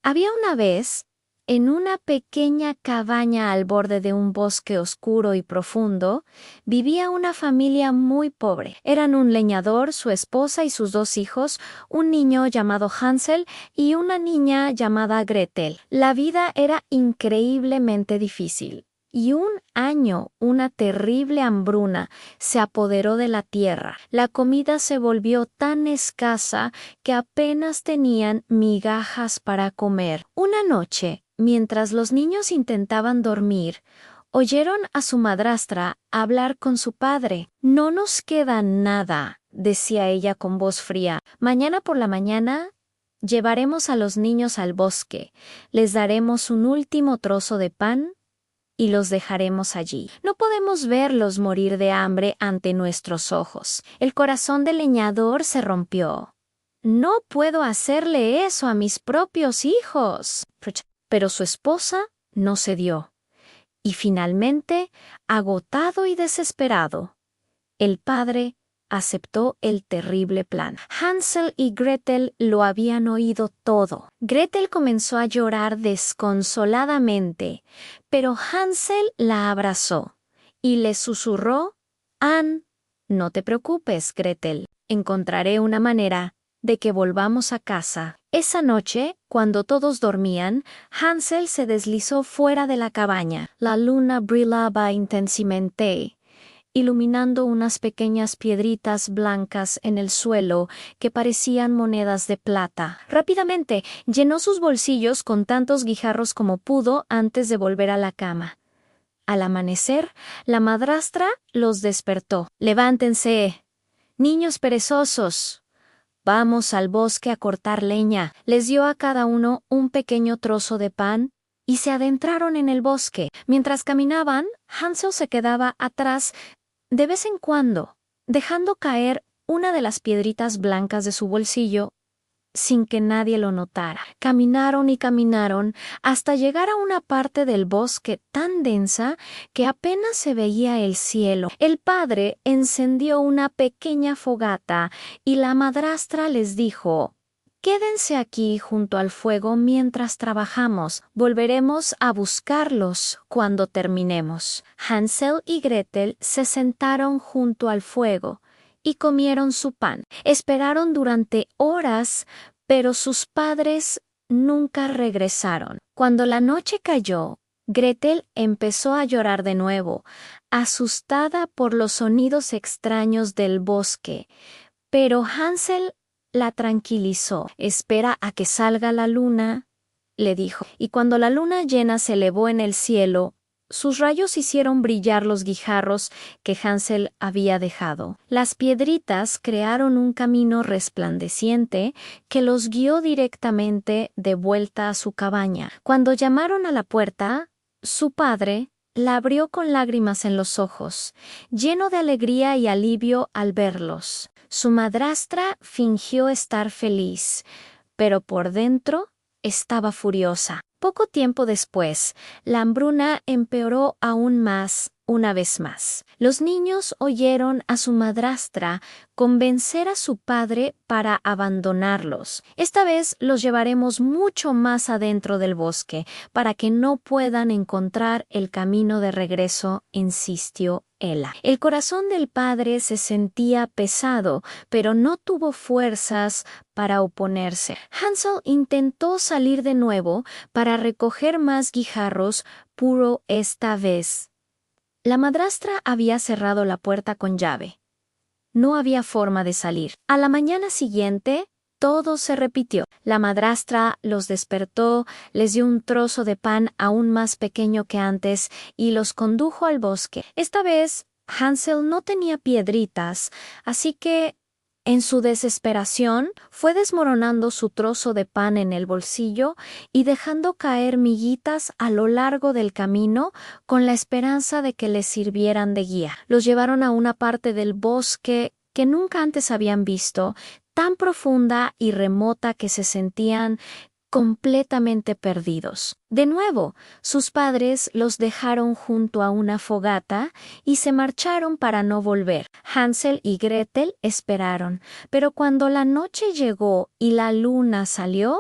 Había una vez, en una pequeña cabaña al borde de un bosque oscuro y profundo, vivía una familia muy pobre. Eran un leñador, su esposa y sus dos hijos, un niño llamado Hansel y una niña llamada Gretel. La vida era increíblemente difícil. Y un año, una terrible hambruna se apoderó de la tierra. La comida se volvió tan escasa que apenas tenían migajas para comer. Una noche, mientras los niños intentaban dormir, oyeron a su madrastra hablar con su padre. No nos queda nada, decía ella con voz fría. Mañana por la mañana llevaremos a los niños al bosque. Les daremos un último trozo de pan y los dejaremos allí. No podemos verlos morir de hambre ante nuestros ojos. El corazón del leñador se rompió. No puedo hacerle eso a mis propios hijos. Pero su esposa no cedió. Y finalmente, agotado y desesperado, el padre aceptó el terrible plan. Hansel y Gretel lo habían oído todo. Gretel comenzó a llorar desconsoladamente, pero Hansel la abrazó y le susurró: «Ann, no te preocupes, Gretel. Encontraré una manera de que volvamos a casa». Esa noche, cuando todos dormían, Hansel se deslizó fuera de la cabaña. La luna brillaba intensamente, iluminando unas pequeñas piedritas blancas en el suelo que parecían monedas de plata. Rápidamente llenó sus bolsillos con tantos guijarros como pudo antes de volver a la cama. Al amanecer, la madrastra los despertó. «Levántense, niños perezosos. Vamos al bosque a cortar leña». Les dio a cada uno un pequeño trozo de pan y se adentraron en el bosque. Mientras caminaban, Hansel se quedaba atrás de vez en cuando, dejando caer una de las piedritas blancas de su bolsillo sin que nadie lo notara. Caminaron y caminaron hasta llegar a una parte del bosque tan densa que apenas se veía el cielo. El padre encendió una pequeña fogata y la madrastra les dijo: «Quédense aquí junto al fuego mientras trabajamos. Volveremos a buscarlos cuando terminemos». Hansel y Gretel se sentaron junto al fuego y comieron su pan. Esperaron durante horas, pero sus padres nunca regresaron. Cuando la noche cayó, Gretel empezó a llorar de nuevo, asustada por los sonidos extraños del bosque. Pero Hansel la tranquilizó. «Espera a que salga la luna», le dijo. Y cuando la luna llena se elevó en el cielo, sus rayos hicieron brillar los guijarros que Hansel había dejado. Las piedritas crearon un camino resplandeciente que los guió directamente de vuelta a su cabaña. Cuando llamaron a la puerta, su padre la abrió con lágrimas en los ojos, lleno de alegría y alivio al verlos. Su madrastra fingió estar feliz, pero por dentro estaba furiosa. Poco tiempo después, la hambruna empeoró aún más, una vez más. Los niños oyeron a su madrastra convencer a su padre para abandonarlos. «Esta vez los llevaremos mucho más adentro del bosque para que no puedan encontrar el camino de regreso», insistió ella. El corazón del padre se sentía pesado, pero no tuvo fuerzas para oponerse. Hansel intentó salir de nuevo para recoger más guijarros, pero esta vez la madrastra había cerrado la puerta con llave. No había forma de salir. A la mañana siguiente, todo se repitió. La madrastra los despertó, les dio un trozo de pan aún más pequeño que antes y los condujo al bosque. Esta vez, Hansel no tenía piedritas, así que, en su desesperación, fue desmoronando su trozo de pan en el bolsillo y dejando caer miguitas a lo largo del camino con la esperanza de que les sirvieran de guía. Los llevaron a una parte del bosque que nunca antes habían visto, tan profunda y remota que se sentían completamente perdidos. De nuevo, sus padres los dejaron junto a una fogata y se marcharon para no volver. Hansel y Gretel esperaron, pero cuando la noche llegó y la luna salió,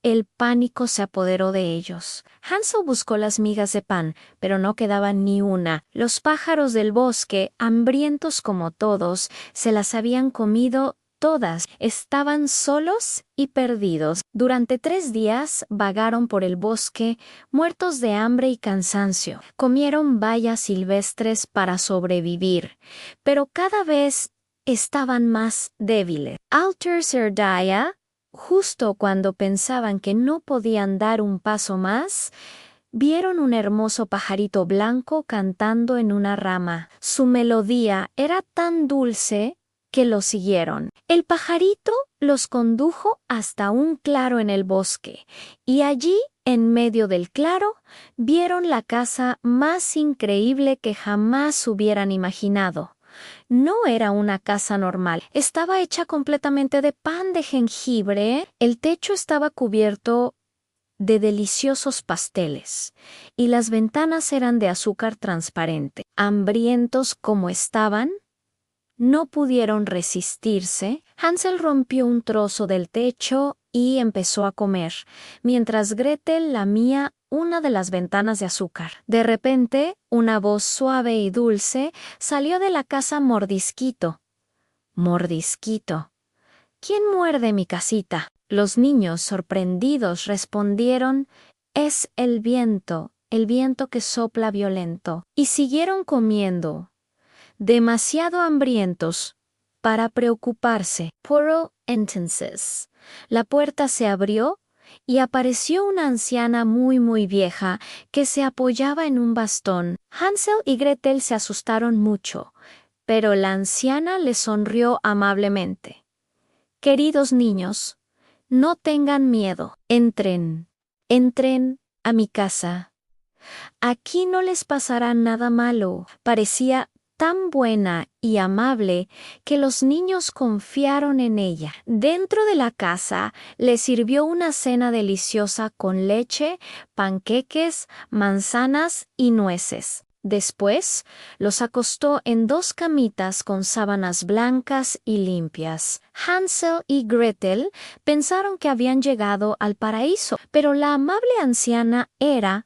El pánico se apoderó de ellos. Hansel buscó las migas de pan, pero no quedaba ni una. Los pájaros del bosque, hambrientos como todos, se las habían comido todas. Estaban solos y perdidos. Durante 3 días vagaron por el bosque, muertos de hambre y cansancio. Comieron bayas silvestres para sobrevivir, pero cada vez estaban más débiles. Al tercer día, justo cuando pensaban que no podían dar un paso más, vieron un hermoso pajarito blanco cantando en una rama. Su melodía era tan dulce que lo siguieron. El pajarito los condujo hasta un claro en el bosque, y allí, en medio del claro, vieron la casa más increíble que jamás hubieran imaginado. No era una casa normal, estaba hecha completamente de pan de jengibre. El techo estaba cubierto de deliciosos pasteles, y las ventanas eran de azúcar transparente. Hambrientos como estaban, no pudieron resistirse. Hansel rompió un trozo del techo y empezó a comer, mientras Gretel lamía una de las ventanas de azúcar. De repente, una voz suave y dulce salió de la casa. Mordisquito, mordisquito, ¿quién muerde mi casita? Los niños, sorprendidos, respondieron: es el viento que sopla violento. Y siguieron comiendo, demasiado hambrientos para preocuparse. Puro entonces, la puerta se abrió y apareció una anciana muy vieja que se apoyaba en un bastón. Hansel y Gretel se asustaron mucho, pero la anciana les sonrió amablemente. Queridos niños, no tengan miedo. Entren a mi casa. Aquí no les pasará nada malo. Parecía tan buena y amable que los niños confiaron en ella. Dentro de la casa les sirvió una cena deliciosa con leche, panqueques, manzanas y nueces. Después los acostó en 2 camitas con sábanas blancas y limpias. Hansel y Gretel pensaron que habían llegado al paraíso, pero la amable anciana era,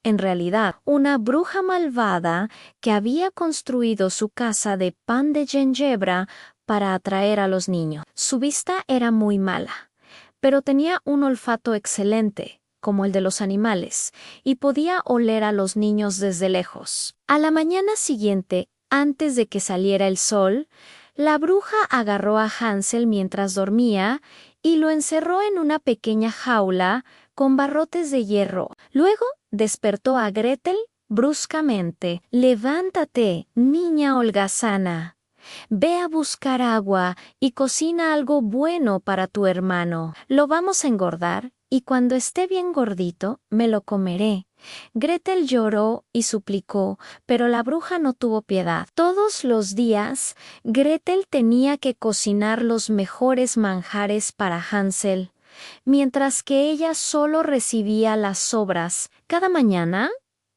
en realidad, una bruja malvada que había construido su casa de pan de gingebra para atraer a los niños. Su vista era muy mala, pero tenía un olfato excelente, como el de los animales, y podía oler a los niños desde lejos. A la mañana siguiente, antes de que saliera el sol, la bruja agarró a Hansel mientras dormía y lo encerró en una pequeña jaula con barrotes de hierro. Luego despertó a Gretel bruscamente. Levántate, niña holgazana. Ve a buscar agua y cocina algo bueno para tu hermano. Lo vamos a engordar y cuando esté bien gordito me lo comeré. Gretel lloró y suplicó, pero la bruja no tuvo piedad. Todos los días, Gretel tenía que cocinar los mejores manjares para Hansel, mientras que ella solo recibía las sobras. Cada mañana,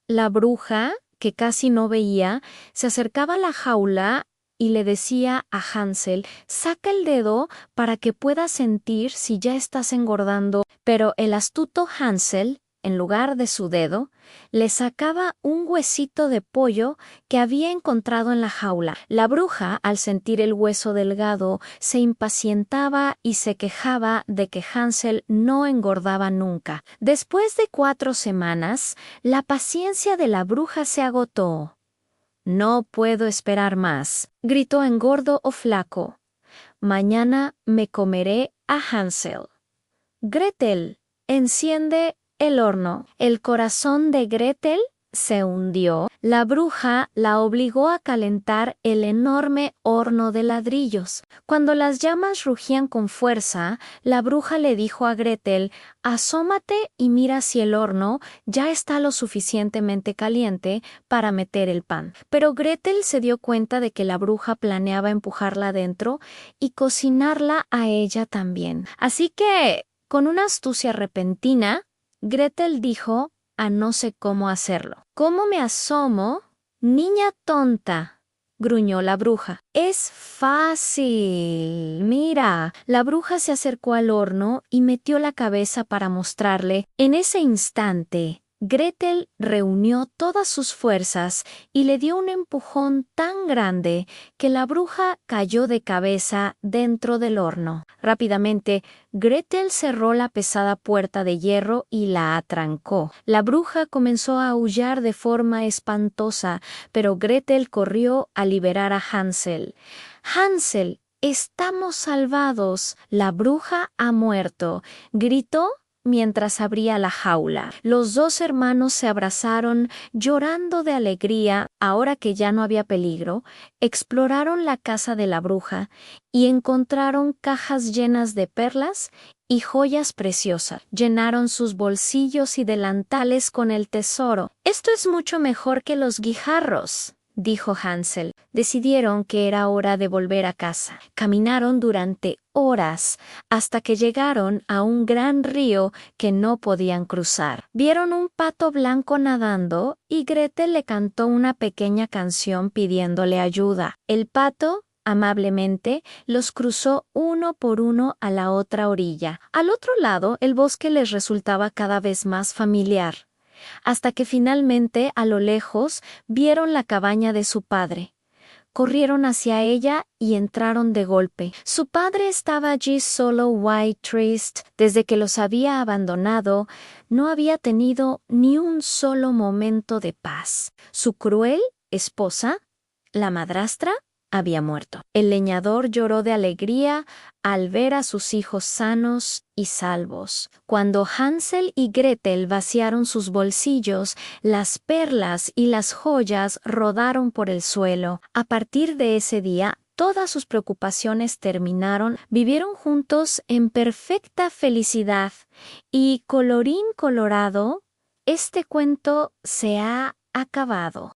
la bruja, que casi no veía, se acercaba a la jaula y le decía a Hansel: saca el dedo para que puedas sentir si ya estás engordando. Pero el astuto Hansel, en lugar de su dedo, le sacaba un huesito de pollo que había encontrado en la jaula. La bruja, al sentir el hueso delgado, se impacientaba y se quejaba de que Hansel no engordaba nunca. Después de 4 semanas, la paciencia de la bruja se agotó. No puedo esperar más, gritó en gordo o flaco. Mañana me comeré a Hansel. Gretel, enciende el horno. El corazón de Gretel se hundió. La bruja la obligó a calentar el enorme horno de ladrillos. Cuando las llamas rugían con fuerza, la bruja le dijo a Gretel: asómate y mira si el horno ya está lo suficientemente caliente para meter el pan. Pero Gretel se dio cuenta de que la bruja planeaba empujarla adentro y cocinarla a ella también. Así que, con una astucia repentina, Gretel dijo a no sé cómo hacerlo: ¿Cómo me asomo? Niña tonta, gruñó la bruja. Es fácil. Mira. La bruja se acercó al horno y metió la cabeza para mostrarle. En ese instante, Gretel reunió todas sus fuerzas y le dio un empujón tan grande que la bruja cayó de cabeza dentro del horno. Rápidamente, Gretel cerró la pesada puerta de hierro y la atrancó. La bruja comenzó a aullar de forma espantosa, pero Gretel corrió a liberar a Hansel. ¡Hansel! ¡Estamos salvados! La bruja ha muerto, gritó mientras abría la jaula. Los dos hermanos se abrazaron, llorando de alegría. Ahora que ya no había peligro, exploraron la casa de la bruja y encontraron cajas llenas de perlas y joyas preciosas. Llenaron sus bolsillos y delantales con el tesoro. «Esto es mucho mejor que los guijarros», dijo Hansel. Decidieron que era hora de volver a casa. Caminaron durante horas hasta que llegaron a un gran río que no podían cruzar. Vieron un pato blanco nadando y Gretel le cantó una pequeña canción pidiéndole ayuda. El pato amablemente los cruzó uno por uno a la otra orilla. Al otro lado, el bosque les resultaba cada vez más familiar, hasta que finalmente, a lo lejos, vieron la cabaña de su padre. Corrieron hacia ella y entraron de golpe. Su padre estaba allí solo, triste. Desde que los había abandonado, no había tenido ni un solo momento de paz. Su cruel esposa, la madrastra, había muerto. El leñador lloró de alegría al ver a sus hijos sanos y salvos. Cuando Hansel y Gretel vaciaron sus bolsillos, las perlas y las joyas rodaron por el suelo. A partir de ese día, todas sus preocupaciones terminaron. Vivieron juntos en perfecta felicidad. Y colorín colorado, este cuento se ha acabado.